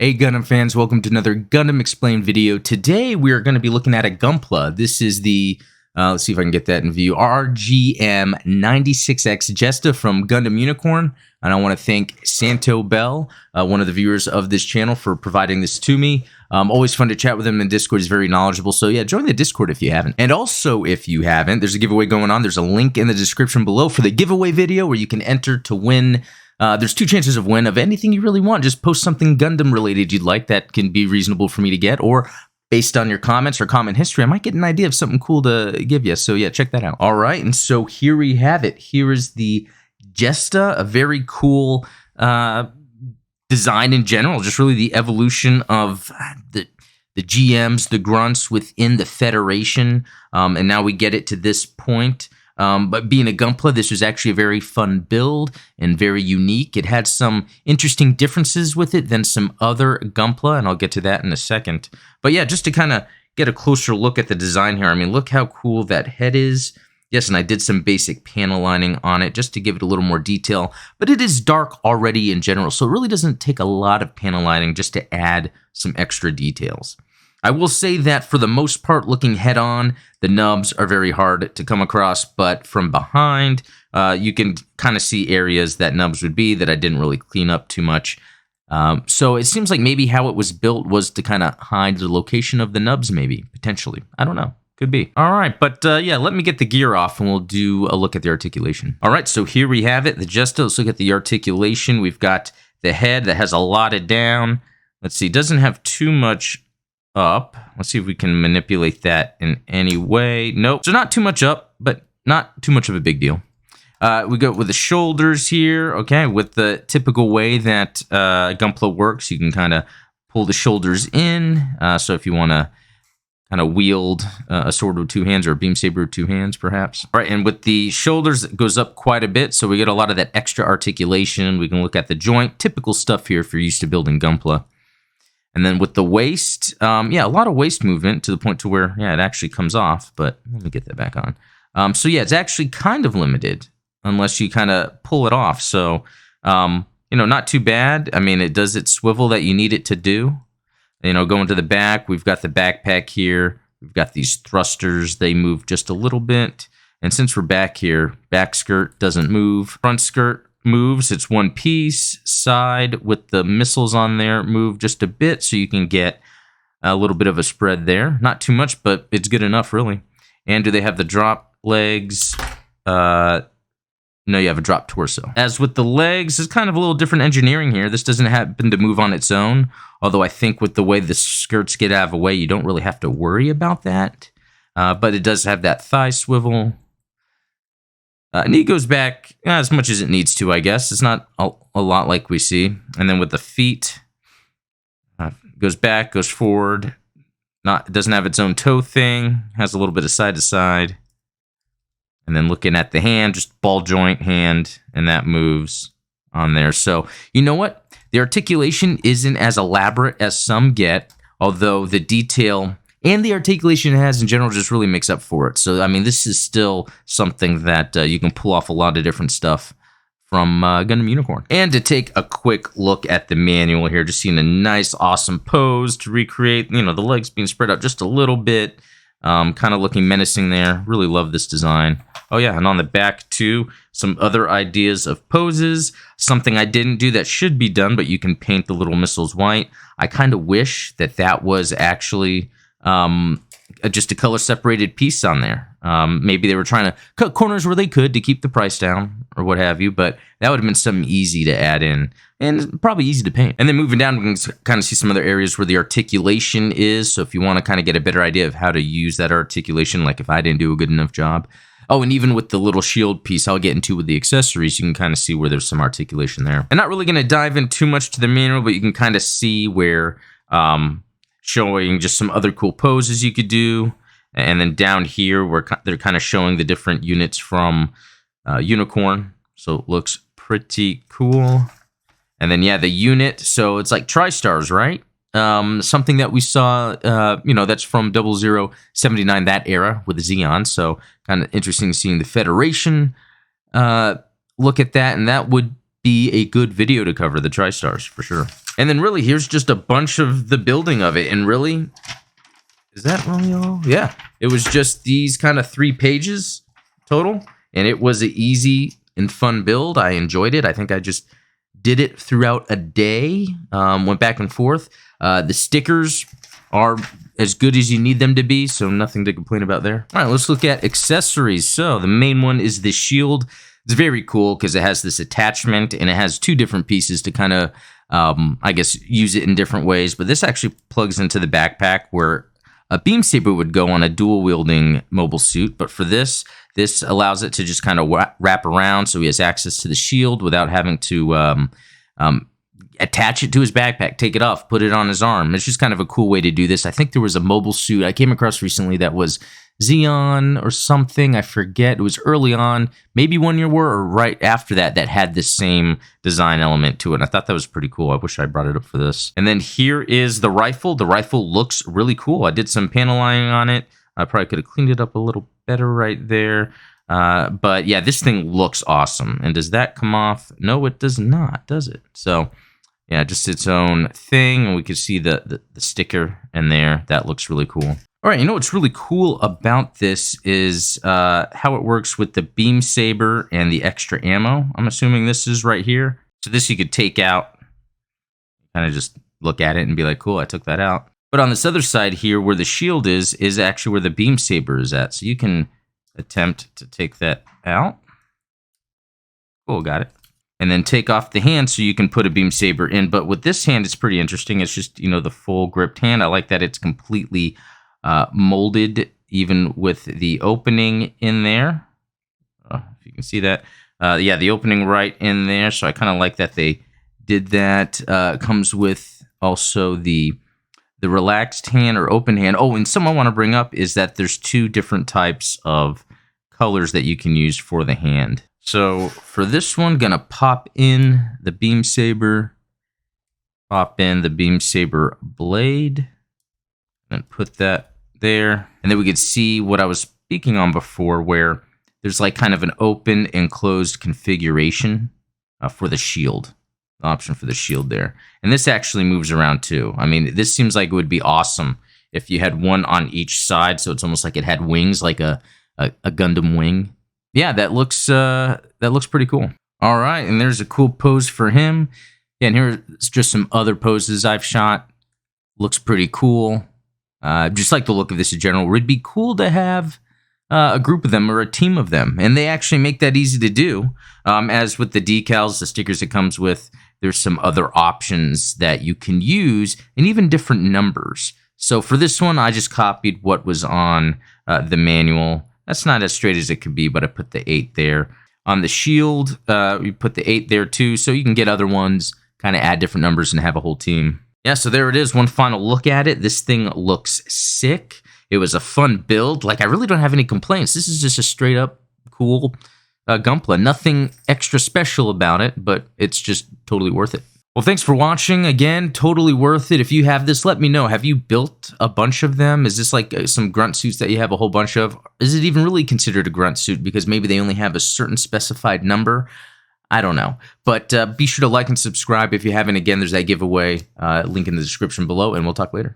Hey Gundam fans, welcome to another Gundam Explained video. Today we are going to be looking at a Gunpla. This is the, let's see if I can get that in view, RGM-96X Jesta from Gundam Unicorn. And I want to thank Santo Bell, one of the viewers of this channel, for providing this to me. Always fun to chat with him in Discord. He's very knowledgeable. So yeah, join the Discord if you haven't. And also, if you haven't, there's a giveaway going on. There's a link in the description below for the giveaway video where you can enter to win. There's two chances of win of anything you really want. Just post something Gundam related you'd like that can be reasonable for me to get, or based on your comments or comment history, I might get an idea of something cool to give you. So yeah, check that out. All right, and so here we have it. Here is the Jesta, a very cool design in general, just really the evolution of the GMs, the grunts within the Federation, and now we get it to this point. But being a Gunpla, this was actually a very fun build and very unique. It had some interesting differences with it than some other Gunpla, and I'll get to that in a second. But yeah, just to kind of get a closer look at the design here, I mean, look how cool that head is. Yes, and I did some basic panel lining on it just to give it a little more detail, but it is dark already in general, so it really doesn't take a lot of panel lining just to add some extra details. I will say that for the most part, looking head on, the nubs are very hard to come across, but from behind, you can kind of see areas that nubs would be that I didn't really clean up too much. So it seems like maybe how it was built was to kind of hide the location of the nubs, maybe, potentially. I don't know. Could be. All right, but yeah, let me get the gear off and we'll do a look at the articulation. All right, so here we have it, the Jesta. Let's look at the articulation. We've got the head that has a lot of down. Let's see, doesn't have too much up. Let's see if we can manipulate that in any way. Nope. So not too much up, but not too much of a big deal. We go with the shoulders here. Okay, with the typical way that Gunpla works, you can kind of pull the shoulders in. So if you want to kind of wield a sword with two hands or a beam saber with two hands, perhaps. All right, and with the shoulders, it goes up quite a bit, so we get a lot of that extra articulation. We can look at the joint. Typical stuff here if you're used to building Gunpla. And then with the waist, yeah, a lot of waist movement to the point to where, yeah, it actually comes off. But let me get that back on. So yeah, it's actually kind of limited unless you kind of pull it off. So, you know, not too bad. I mean, it does its swivel that you need it to do. You know, going to the back, we've got the backpack here. We've got these thrusters. They move just a little bit. And since we're back here, back skirt doesn't move. Front skirt moves. It's one piece. Side with the missiles on there move just a bit so you can get a little bit of a spread there. Not too much, but it's good enough, really. And do they have the drop legs? No, you have a drop torso. As with the legs, it's kind of a little different engineering here. This doesn't happen to move on its own, although I think with the way the skirts get out of the way, you don't really have to worry about that. But it does have that thigh swivel. Knee goes back as much as it needs to, I guess. It's not a lot like we see. And then with the feet, goes back, goes forward. It doesn't have its own toe thing. Has a little bit of side to side. And then looking at the hand, just ball joint hand, and that moves on there. So, you know what? The articulation isn't as elaborate as some get, although the detail and the articulation it has in general just really makes up for it. So, I mean, this is still something that you can pull off a lot of different stuff from Gundam Unicorn. And to take a quick look at the manual here, just seeing a nice, awesome pose to recreate, you know, the legs being spread out just a little bit, kind of looking menacing there. Really love this design. Oh, yeah, and on the back, too, some other ideas of poses. Something I didn't do that should be done, but you can paint the little missiles white. I kind of wish that that was actually just a color separated piece on there. Maybe they were trying to cut corners where they could to keep the price down or what have you, but that would have been something easy to add in and probably easy to paint. And then moving down, we can kind of see some other areas where the articulation is. So if you want to kind of get a better idea of how to use that articulation, like if I didn't do a good enough job. Oh, and even with the little shield piece I'll get into with the accessories, you can kind of see where there's some articulation there. I'm not really going to dive in too much to the manual, but you can kind of see where showing just some other cool poses you could do. And then down here, where they're kind of showing the different units from Unicorn. So it looks pretty cool. And then, yeah, the unit. So it's like Tri-Stars, right? Something that we saw, you know, that's from 0079, that era with the Xeon. So kind of interesting seeing the Federation look at that. And that would be a good video to cover, the Tri-Stars, for sure. And then really, here's just a bunch of the building of it. And really, is that really all? Yeah, it was just these kind of 3 pages total. And it was an easy and fun build. I enjoyed it. I think I just did it throughout a day. Went back and forth. The stickers are as good as you need them to be, so nothing to complain about there. All right, let's look at accessories. So the main one is the shield. It's very cool because it has this attachment, and it has 2 different pieces to kind of, I guess, use it in different ways. But this actually plugs into the backpack where a beam saber would go on a dual-wielding mobile suit. But for this allows it to just kind of wrap around, so he has access to the shield without having to attach it to his backpack, take it off, put it on his arm. It's just kind of a cool way to do this. I think there was a mobile suit I came across recently that was Xeon or something. I forget. It was early on, maybe 1 year war or right after that had the same design element to it. And I thought that was pretty cool. I wish I brought it up for this. And then here is the rifle. The rifle looks really cool. I did some paneling on it. I probably could have cleaned it up a little better right there. But yeah, this thing looks awesome. And does that come off? No, it does not, does it? So yeah, just its own thing. And we can see the sticker in there. That looks really cool. All right, you know what's really cool about this is how it works with the beam saber and the extra ammo. I'm assuming this is right here. So this you could take out, kind of just look at it and be like, cool, I took that out. But on this other side here where the shield is actually where the beam saber is at. So you can attempt to take that out. Cool, got it. And then take off the hand so you can put a beam saber in. But with this hand, it's pretty interesting. It's just, you know, the full gripped hand. I like that it's completely molded, even with the opening in there. If you can see that. Yeah, the opening right in there. So I kind of like that they did that. Comes with also the relaxed hand or open hand. Oh, and something I want to bring up is that there's 2 different types of colors that you can use for the hand. So for this one, gonna pop in the beam saber, pop in the beam saber blade, and put that there. And then we could see what I was speaking on before, where there's like kind of an open and closed configuration for the shield, the option for the shield there. And this actually moves around too. I mean, this seems like it would be awesome if you had one on each side, so it's almost like it had wings, like a Gundam wing. Yeah, that looks pretty cool. All right, and there's a cool pose for him. Yeah, and here's just some other poses I've shot. Looks pretty cool. Just like the look of this in general. It'd be cool to have a group of them or a team of them, and they actually make that easy to do. As with the decals, the stickers it comes with, there's some other options that you can use, and even different numbers. So for this one, I just copied what was on the manual. That's not as straight as it could be, but I put the 8 there. On the shield, we put the 8 there too, so you can get other ones, kind of add different numbers and have a whole team. Yeah, so there it is. One final look at it. This thing looks sick. It was a fun build. Like, I really don't have any complaints. This is just a straight up cool Gunpla. Nothing extra special about it, but it's just totally worth it. Well, thanks for watching. Again, totally worth it. If you have this, let me know. Have you built a bunch of them? Is this like some grunt suits that you have a whole bunch of? Is it even really considered a grunt suit because maybe they only have a certain specified number? I don't know. But be sure to like and subscribe if you haven't. Again, there's that giveaway link in the description below, and we'll talk later.